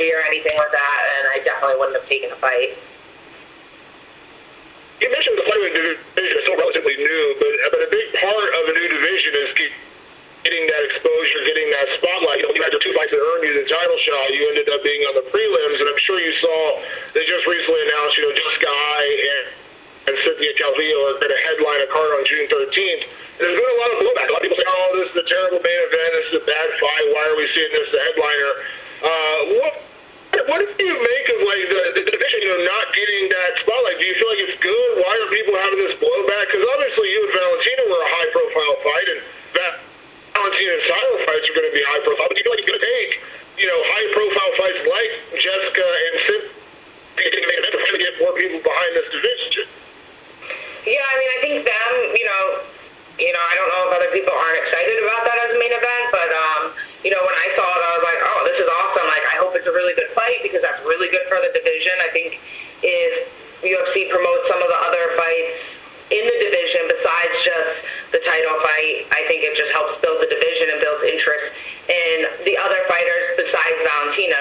injury or anything like that, and I definitely wouldn't have taken a fight. You mentioned the flyweight division is still relatively new, but a big part of a new division is getting that exposure, getting that spotlight. You know, when you had your 2 fights that earned you the title shot, you ended up being on the prelims, and I'm sure you saw they just recently announced, Jessica and Cynthia Calvillo are going to headline a card on June 13th. And there's been a lot of blowback. A lot of people say, oh, this is a terrible main event, this is a bad fight, why are we seeing this as the headliner? What do you make of the division, not getting that spotlight? Do you feel like it's good? Why are people having this blowback? Because obviously you and Valentina were a high-profile fight, and Valentina and Silo fights are going to be high-profile. But do you feel like it's going to take, high-profile fights like Jessica and Cynthia getting made event to finally get more people behind this division? Yeah, I mean, I think them, I don't know if other people aren't excited about that as a main event, but, when I saw it, I was like, oh, this is awesome. Like, I hope it's a really good fight because that's really good for the division. I think if UFC promotes some of the other fights in the division besides just the title fight, I think it just helps build the division and builds interest in the other fighters besides Valentina.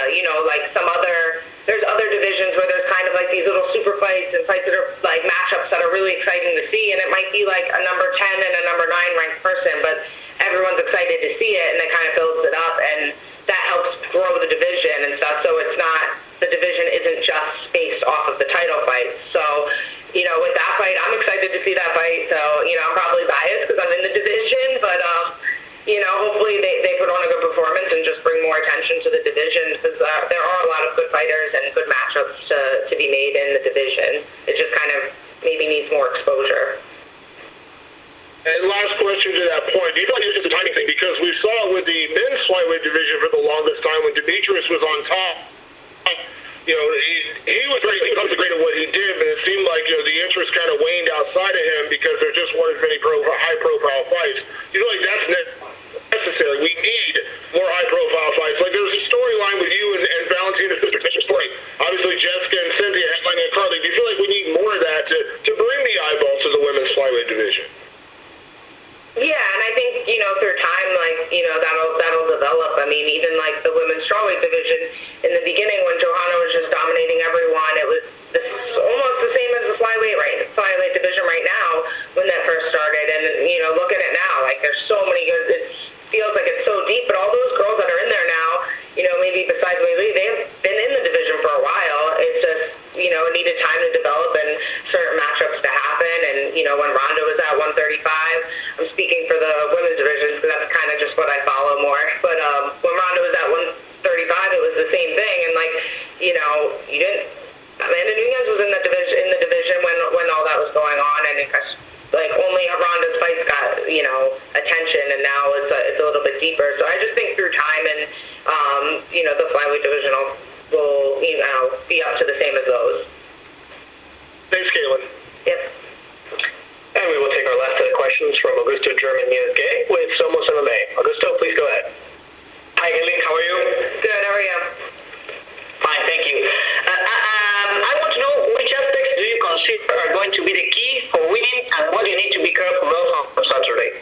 There's other divisions where there's kind of like these little super fights and fights that are like matchups that are really exciting to see, and it might be like a number 10 and a number 9 ranked person, but everyone's excited to see it, and it kind of builds it up, and that helps grow the division and stuff. So it's not, the division isn't just based off of the title fight. So, with that fight, I'm excited to see that fight. So, I'm probably biased because I'm in the division, but, hopefully they put on a good performance and just bring more attention to the division because there are a lot of good fighters and good matchups to be made in the division. It just kind of maybe needs more exposure. And last question to that point, do you feel like it's just a timing thing? Because we saw it with the men's flyweight division for the longest time when Demetrius was on top. He was obviously great at what he did, but it seemed like the interest kind of waned outside of him because there just weren't as many high-profile fights. Do you feel like that's necessary? We need more high-profile fights. Like there's a storyline with you and Valentina's sister story. Obviously, Jessica and Cynthia headlining a card. Do you feel like we need more of that to bring the eyeballs to the women's flyweight division? Yeah, and I think, through time, that'll develop. I mean, even like the women's strawweight division, in the beginning when Johanna was just dominating everyone, it was almost the same as the flyweight division right now when that first started. And, look at it now. Like, there's so many good, it feels like it's so deep, but all those girls that are in there now, maybe besides Lee, they've been in the division for a while. It's just, it needed time to develop and certain matchups to happen. And, when Ronda was at 135, I'm speaking for the women's divisions because that's kind of just what I follow more. But when Ronda was at 135, it was the same thing. And, you didn't, Amanda Nunes was in the division when all that was going on. And only Ronda's fights got, attention. And now it's a little bit deeper. So I just think through time and, the flyweight division will be up to the same as those. Thanks, Katlyn. Yep. And we will take our last set of questions from Augusto German Gay with Somos MMA. Augusto, please go ahead. Hi, Katlyn. How are you? Good. How are you? Fine, thank you. I want to know which aspects do you consider are going to be the key for winning, and what do you need to be careful of on Saturday?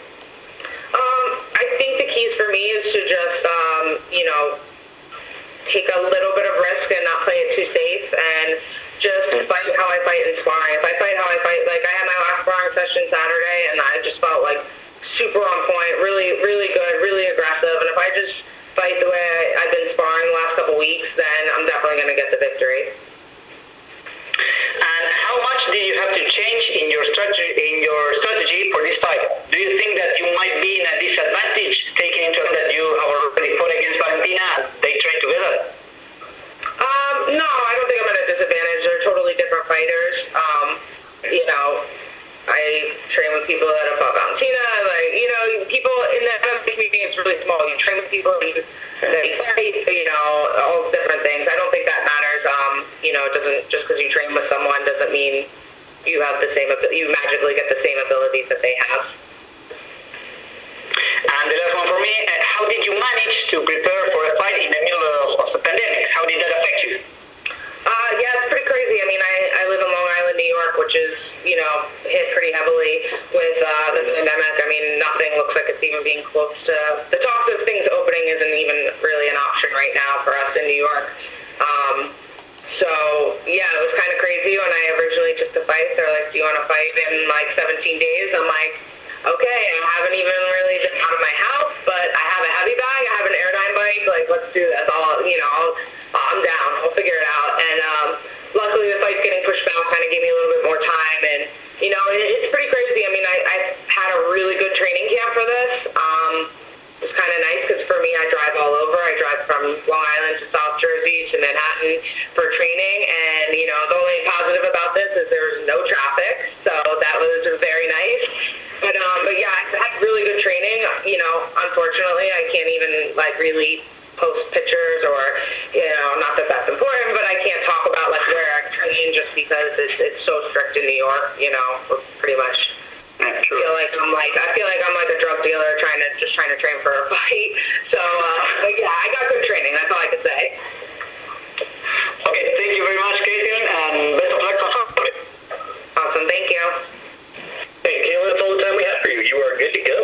I think the keys for me is to just, take a little bit of risk and not play it too safe, and just fight how I fight in sparring. If I fight how I fight, like I had my last sparring session Saturday, and I just felt like super on point, really, really good, really aggressive. And if I just fight the way I've been sparring the last couple weeks, then I'm definitely going to get the victory. And how much do you have to change in your strategy for this fight? Do you think that you might be in a disadvantage, taking into account that you have already fought against Valentina and they train together? No, I don't think I'm at a disadvantage. They're totally different fighters. I train with people that have fought Valentina. People in the MMA community, it's really small. You train with people that fight, all different things. I don't think that matters. It doesn't, just because you train with someone doesn't mean you magically get the same abilities that they have. And the last one for me, how did you manage to prepare for a fight in the middle of the pandemic? How did that affect you? Yeah, it's pretty crazy. I mean, I live in Long Island, New York, which is, hit pretty heavily with the pandemic. I mean, nothing looks like it's even being close to, the talks of things opening isn't even really an option right now for us in New York. So, yeah, it was kind of crazy when I originally took the fight. They're like, do you want to fight in, like, 17 days? I'm like, okay, I haven't even really been out of my house, but I have a heavy bag, I have an Airdyne bike, like, let's do this. I'm down. I'll figure it out. And luckily the fight's getting pushed back kind of gave me a little bit more time. And, it's pretty crazy. I mean, I've had a really good training camp for this. It's kind of nice because for me, I drive all over. I drive from Long Island to South Jersey to Manhattan for training. And, the only positive about this is there's no traffic. So that was very nice. But yeah, I've had really good training. Unfortunately, I can't even, really post pictures or, not that that's important, but I can't talk about, where I train just because it's so strict in New York, pretty much. I feel like I'm like a drug dealer trying to train for a fight. So, but yeah, I got good training. That's all I can say. Okay, thank you very much, Katlyn, and best of luck on Sunday. Awesome, thank you. Hey, Katlyn, that's all the time we have for you. You are good to go.